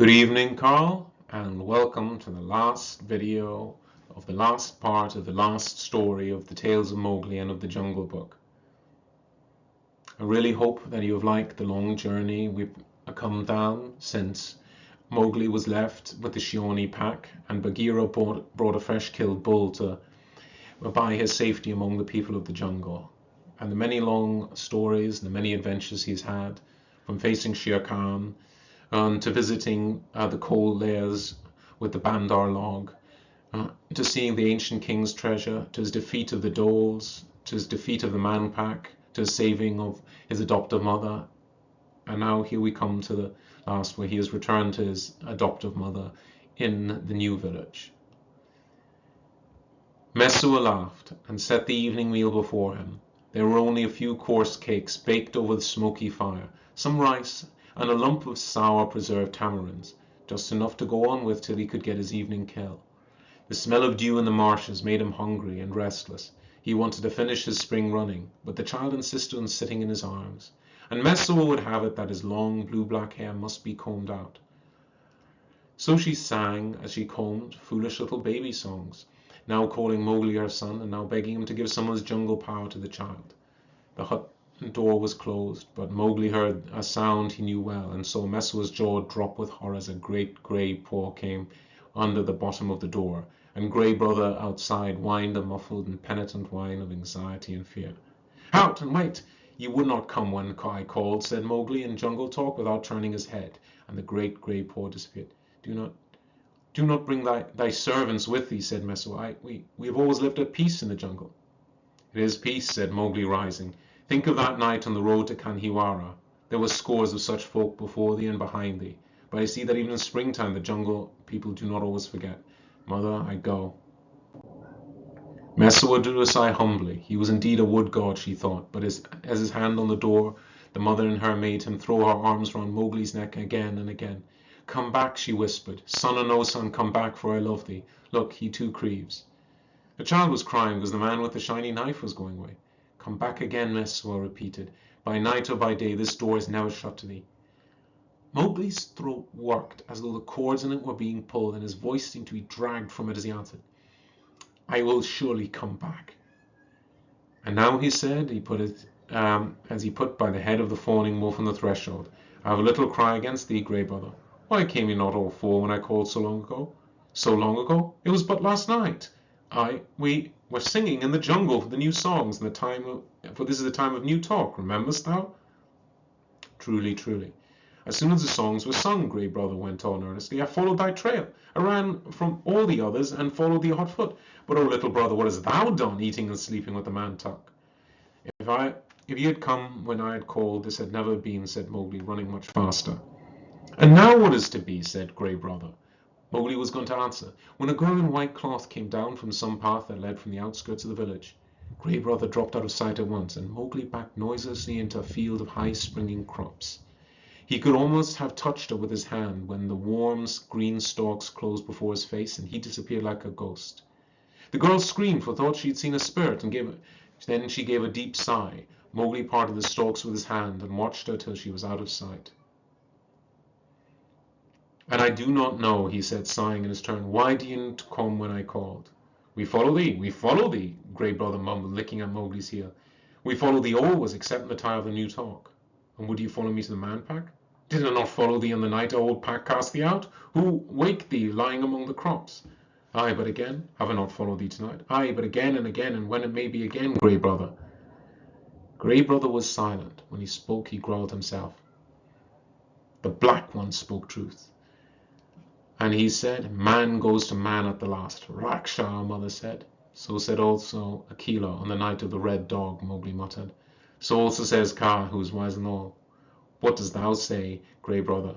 Good evening, Carl, and welcome to the last video of the last part of the last story of the Tales of Mowgli and of the Jungle Book. I really hope that you have liked the long journey we've come down since Mowgli was left with the Shioni pack and Bagheera brought a fresh killed bull to buy his safety among the people of the jungle, and the many long stories and the many adventures he's had, from facing Shere Khan to visiting the coal layers with the Bandar log, to seeing the ancient king's treasure, to his defeat of the Doles, to his defeat of the Man Pack, to his saving of his adoptive mother. And now here we come to the last, where he has returned to his adoptive mother in the new village. Mesua laughed and set the evening meal before him. There were only a few coarse cakes baked over the smoky fire, some rice, and a lump of sour preserved tamarinds, just enough to go on with till he could get his evening kill. The smell of dew in the marshes made him hungry and restless. He wanted to finish his spring running, but the child insisted on sitting in his arms, and Mesua would have it that his long blue-black hair must be combed out. So she sang as she combed, foolish little baby songs, now calling Mowgli her son, and now begging him to give some of his jungle power to the child. The hut door was closed, but Mowgli heard a sound he knew well, and saw Mesua's jaw drop with horror as a great grey paw came under the bottom of the door, and Grey Brother outside whined a muffled and penitent whine of anxiety and fear. "Out and wait! You would not come when I called," said Mowgli in jungle talk without turning his head, and the great grey paw disappeared. Do not bring thy servants with thee," said Mesua. We have always lived at peace in the jungle." "It is peace," said Mowgli, rising. "Think of that night on the road to Kanhiwara. There were scores of such folk before thee and behind thee, but I see that even in springtime the jungle people do not always forget. Mother, I go." Mesua drew a sigh humbly. He was indeed a wood god, she thought, but as his hand on the door, the mother in her made him throw her arms round Mowgli's neck again and again. "Come back," she whispered. "Son or no son, come back, for I love thee. Look, he too grieves." The child was crying because the man with the shiny knife was going away. "Come back again," Mesua repeated. "By night or by day, this door is never shut to thee." Mowgli's throat worked as though the cords in it were being pulled, and his voice seemed to be dragged from it as he answered, "I will surely come back." "And now," he said, as he put by the head of the fawning wolf on the threshold, "I have a little cry against thee, Grey Brother. Why came you not all four when I called so long ago?" "So long ago? It was but last night. We were singing in the jungle for the new songs, and for this is the time of new talk. Rememberest thou?" "Truly, truly." "As soon as the songs were sung," Grey Brother went on earnestly, "I followed thy trail. I ran from all the others and followed thee hot foot. But, oh, little brother, what hast thou done, eating and sleeping with the man Tuck?" If ye had come when I had called, this had never been," said Mowgli, running much faster. "And now what is to be?" said Grey Brother. Mowgli was going to answer, when a girl in white cloth came down from some path that led from the outskirts of the village. Grey Brother dropped out of sight at once, and Mowgli backed noiselessly into a field of high-springing crops. He could almost have touched her with his hand when the warm green stalks closed before his face, and he disappeared like a ghost. The girl screamed, for thought she had seen a spirit, and then she gave a deep sigh. Mowgli parted the stalks with his hand and watched her till she was out of sight. "And I do not know," he said, sighing in his turn. "Why didn't you come when I called?" We follow thee," Grey Brother mumbled, licking at Mowgli's heel. "We follow thee always, except in the time of the new talk." "And would you follow me to the Man Pack?" "Did I not follow thee on the night our old pack cast thee out? Who waked thee lying among the crops?" "Aye, but again, have I not followed thee tonight?" "Aye, but again and again, and when it may be again, Grey Brother." Grey Brother was silent. When he spoke, he growled himself. "The Black One spoke truth. And he said, man goes to man at the last. Raksha, our mother said. So said also Akela on the night of the red dog," Mowgli muttered. "So also says Kaa, who is wise in all. What dost thou say, Grey Brother?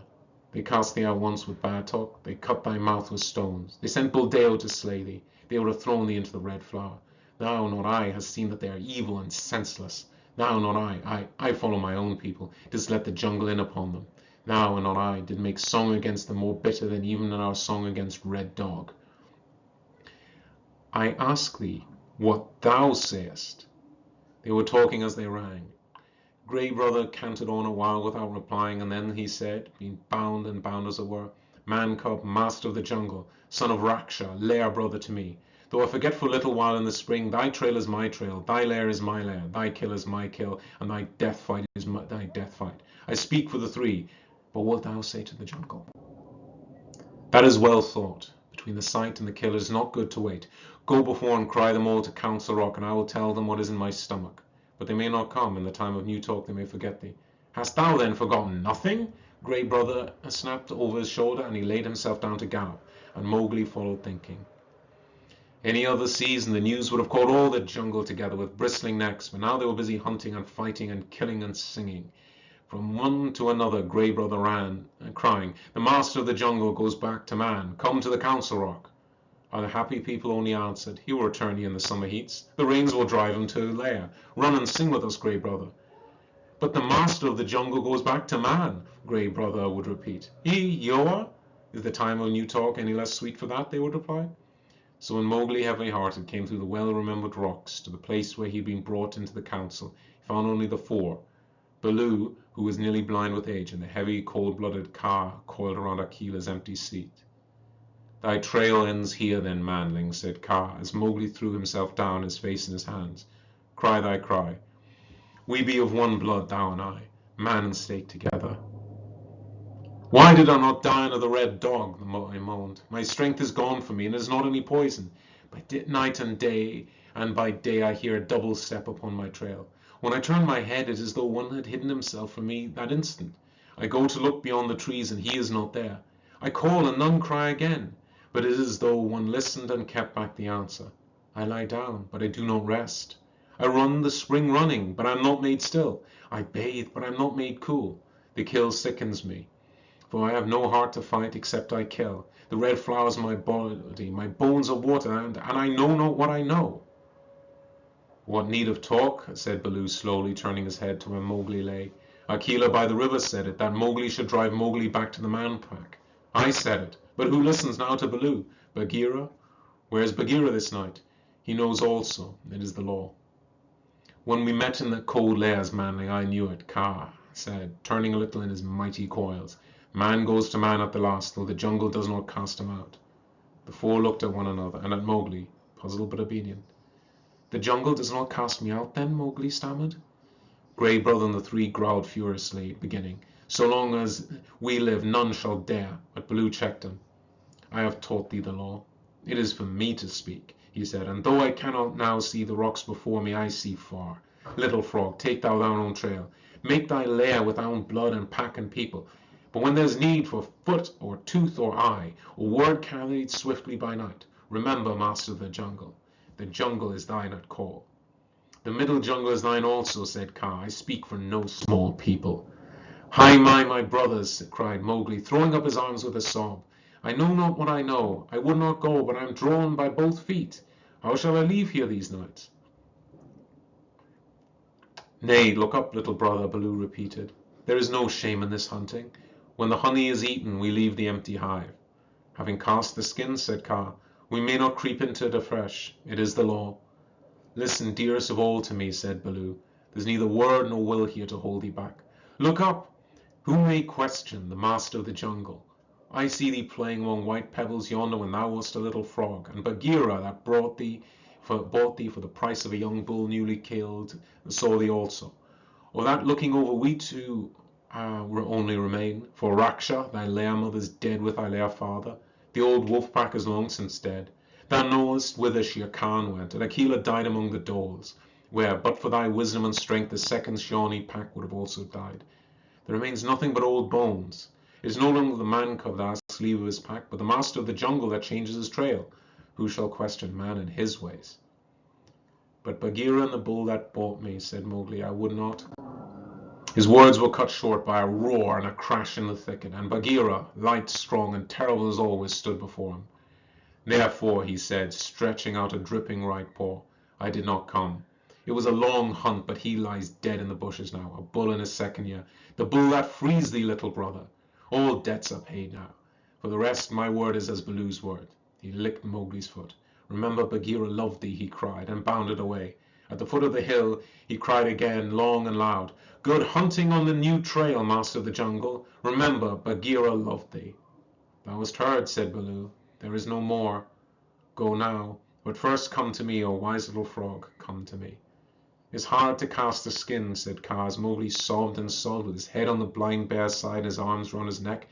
They cast thee out once with bad talk. They cut thy mouth with stones. They sent Buldeo to slay thee. They would have thrown thee into the red flower. Thou, not I, hast seen that they are evil and senseless. Thou, not I follow my own people, didst let the jungle in upon them. Thou, and not I, did make song against them more bitter than even in our song against Red Dog. I ask thee what thou sayest." They were talking as they rang. Grey Brother cantered on a while without replying, and then he said, being bound and bound as it were, Man cub, master of the jungle, son of Raksha, lair brother to me. Though I forget for a little while in the spring, thy trail is my trail, thy lair is my lair, thy kill is my kill, and thy death fight is thy death fight. I speak for the three, but what thou say to the jungle? That is well thought. Between the sight and the kill it is not good to wait. Go before and cry them all to Council Rock, and I will tell them what is in my stomach. But they may not come. In the time of new talk they may forget thee. Hast thou then forgotten nothing? Grey Brother snapped over his shoulder, and he laid himself down to gallop, and Mowgli followed thinking. Any other season the news would have called all the jungle together with bristling necks, but now they were busy hunting and fighting and killing and singing. From one to another Grey Brother ran, crying, "The master of the jungle goes back to man. Come to the Council Rock." Our the happy people only answered, "He will return here in the summer heats. The rains will drive him to his lair. Run and sing with us, Grey Brother." "But the master of the jungle goes back to man," Grey Brother would repeat. "He, Yoa? Is the time of new talk any less sweet for that?" they would reply. So when Mowgli, heavy-hearted, came through the well-remembered rocks to the place where he had been brought into the council, he found only the four: Baloo, who was nearly blind with age, and the heavy, cold-blooded Kaa coiled around Akela's empty seat. "Thy trail ends here, then, manling," said Kaa, as Mowgli threw himself down, his face in his hands. "Cry thy cry. We be of one blood, thou and I, man and snake together." "Why did I not die under the red dog?" I moaned. "My strength is gone from me, and it is not any poison. By night and by day I hear a double step upon my trail. When I turn my head, it is as though one had hidden himself from me that instant. I go to look beyond the trees, and he is not there. I call, and none cry again. But it is as though one listened and kept back the answer. I lie down, but I do not rest. I run the spring running, but I am not made still. I bathe, but I am not made cool. The kill sickens me, for I have no heart to fight except I kill. The red flowers in my body, my bones are water, and I know not what I know." "What need of talk?" said Baloo, slowly turning his head to where Mowgli lay. "Akela by the river said it, that Mowgli should drive Mowgli back to the Man Pack. I said it, but who listens now to Baloo? Bagheera? Where is Bagheera this night? He knows also. It is the law." "When we met in the cold lairs, manling, I knew it," Kaa said, turning a little in his mighty coils. "Man goes to man at the last, though the jungle does not cast him out." The four looked at one another, and at Mowgli, puzzled but obedient. "The jungle does not cast me out, then?" Mowgli stammered. Grey Brother and the three growled furiously, beginning, "So long as we live, none shall dare." But Baloo checked him. "I have taught thee the law. It is for me to speak," he said, "and though I cannot now see the rocks before me, I see far. Little frog, take thou thine own trail. Make thy lair with thy own blood and pack and people. But when there's need for foot or tooth or eye, or word carried swiftly by night, remember, master of the jungle is thine at call." "The middle jungle is thine also," said Kaa. "I speak for no small people." "Hai mai, my brothers!" cried Mowgli, throwing up his arms with a sob. "I know not what I know. I would not go, but I am drawn by both feet. How shall I leave here these nights?" "Nay, look up, little brother," Baloo repeated. "There is no shame in this hunting. When the honey is eaten, we leave the empty hive." "Having cast the skin," said Kaa, "we may not creep into it afresh. It is the law." "Listen, dearest of all to me," said Baloo. "There's neither word nor will here to hold thee back. Look up! Who may question the master of the jungle? I see thee playing among white pebbles yonder when thou wast a little frog, and Bagheera that bought thee for the price of a young bull newly killed saw thee also. Or that looking over we two only remain, for Raksha, thy lair mother's dead with thy lair father. The old wolf pack is long since dead. Thou knowest whither Shere Khan went, and Akela died among the dholes, where, but for thy wisdom and strength, the second Shawnee pack would have also died. There remains nothing but old bones. It is no longer the man cub that asks leave of his pack, but the master of the jungle that changes his trail. Who shall question man in his ways?" "But Bagheera and the bull that bought me," said Mowgli, "I would not." His words were cut short by a roar and a crash in the thicket, and Bagheera, light, strong, and terrible as always, stood before him. "Therefore," he said, stretching out a dripping right paw, "I did not come. It was a long hunt, but he lies dead in the bushes now, a bull in his second year, the bull that frees thee, little brother. All debts are paid now. For the rest, my word is as Baloo's word." He licked Mowgli's foot. "Remember, Bagheera loved thee," he cried, and bounded away. At the foot of the hill he cried again, long and loud, "Good hunting on the new trail, master of the jungle. Remember, Bagheera loved thee." Thou hast heard, said Baloo. There is no more. Go now, but first come to me, O wise little frog, come to me. It's hard to cast the skin, said Kaa, as Mowgli sobbed and sobbed with his head on the blind bear's side and his arms round his neck,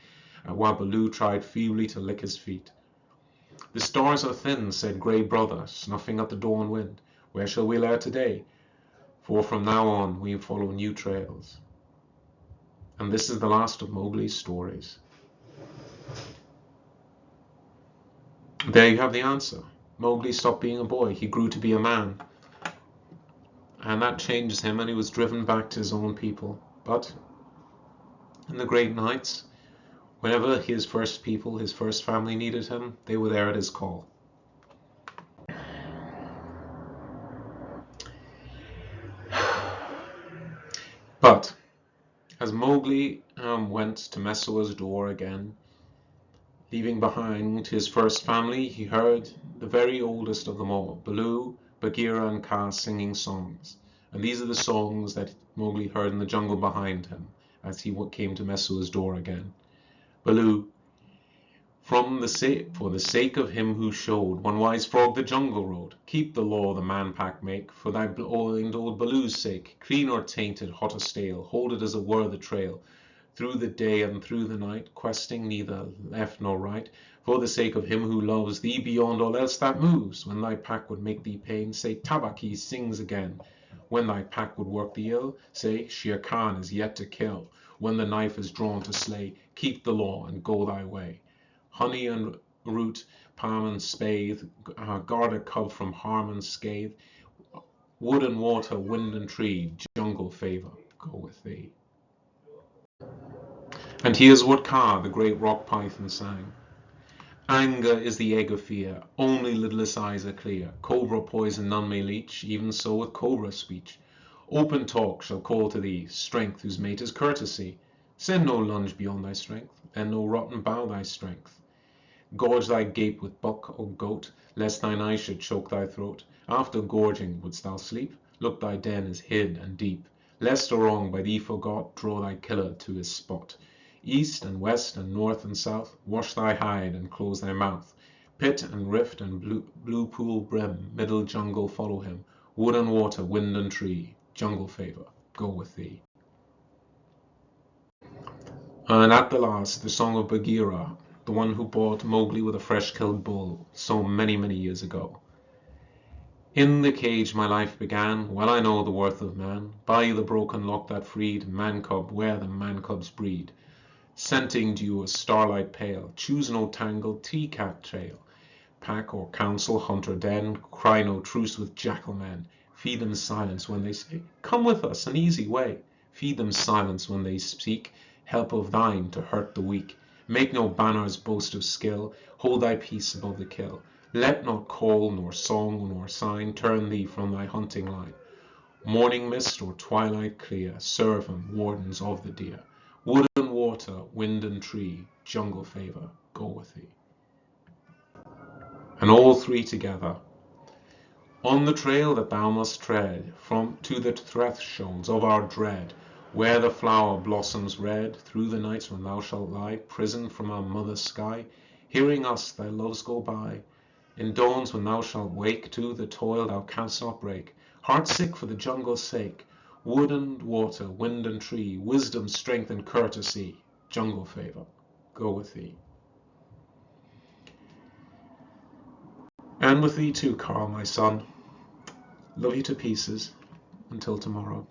while Baloo tried feebly to lick his feet. The stars are thin, said Grey Brother, snuffing at the dawn wind. Where shall we lair today? For from now on we follow new trails. And this is the last of Mowgli's stories. There you have the answer. Mowgli stopped being a boy. He grew to be a man. And that changed him, and he was driven back to his own people. But in the great nights, whenever his first people, his first family needed him, they were there at his call. But as Mowgli went to Messua's door again, leaving behind his first family, he heard the very oldest of them all, Baloo, Bagheera, and Kaa singing songs. And these are the songs that Mowgli heard in the jungle behind him as he came to Messua's door again. Baloo, for the sake of him who showed one wise frog the jungle road, keep the law the man pack make, for thy old Baloo's sake, clean or tainted, hot or stale, hold it as it were the trail, through the day and through the night, questing neither left nor right, for the sake of him who loves thee beyond all else that moves. When thy pack would make thee pain, say Tabaki sings again. When thy pack would work thee ill, say Shere Khan is yet to kill. When the knife is drawn to slay, keep the law and go thy way. Honey and root, palm and spathe, guard a cub from harm and scathe. Wood and water, wind and tree, jungle favor, go with thee. And here's what Kaa, the great rock python, sang. Anger is the egg of fear, only lidless eyes are clear. Cobra poison none may leech, even so with cobra speech. Open talk shall call to thee, strength whose mate is courtesy. Send no lunge beyond thy strength, and no rotten bough thy strength. Gorge thy gape with buck or goat, lest thine eyes should choke thy throat. After gorging wouldst thou sleep? Look, thy den is hid and deep. Lest a wrong by thee forgot, draw thy killer to his spot. East and west and north and south, wash thy hide and close thy mouth. Pit and rift and blue pool brim, middle jungle follow him. Wood and water, wind and tree, jungle favor, go with thee. And at the last, the song of Bagheera, the one who bought Mowgli with a fresh-killed bull so many, many years ago. In the cage my life began, well I know the worth of man. Buy the broken lock that freed man-cub where the man-cubs breed. Scenting dew a starlight pale, choose no tangled tea-cat trail. Pack or council, hunt or den, cry no truce with jackal men. Feed them silence when they say, come with us, an easy way. Feed them silence when they seek help of thine to hurt the weak. Make no banners boast of skill, hold thy peace above the kill. Let not call, nor song, nor sign turn thee from thy hunting line. Morning mist or twilight clear, serve him, wardens of the deer. Wood and water, wind and tree, jungle favor, go with thee. And all three together. On the trail that thou must tread, from to the thresholds of our dread, where the flower blossoms red, through the nights when thou shalt lie, prisoned from our mother sky, hearing us thy loves go by. In dawns when thou shalt wake to the toil thou canst not break, heart sick for the jungle's sake, wood and water, wind and tree, wisdom, strength, and courtesy, jungle favor, go with thee. And with thee too, Carl, my son. Love you to pieces. Until tomorrow.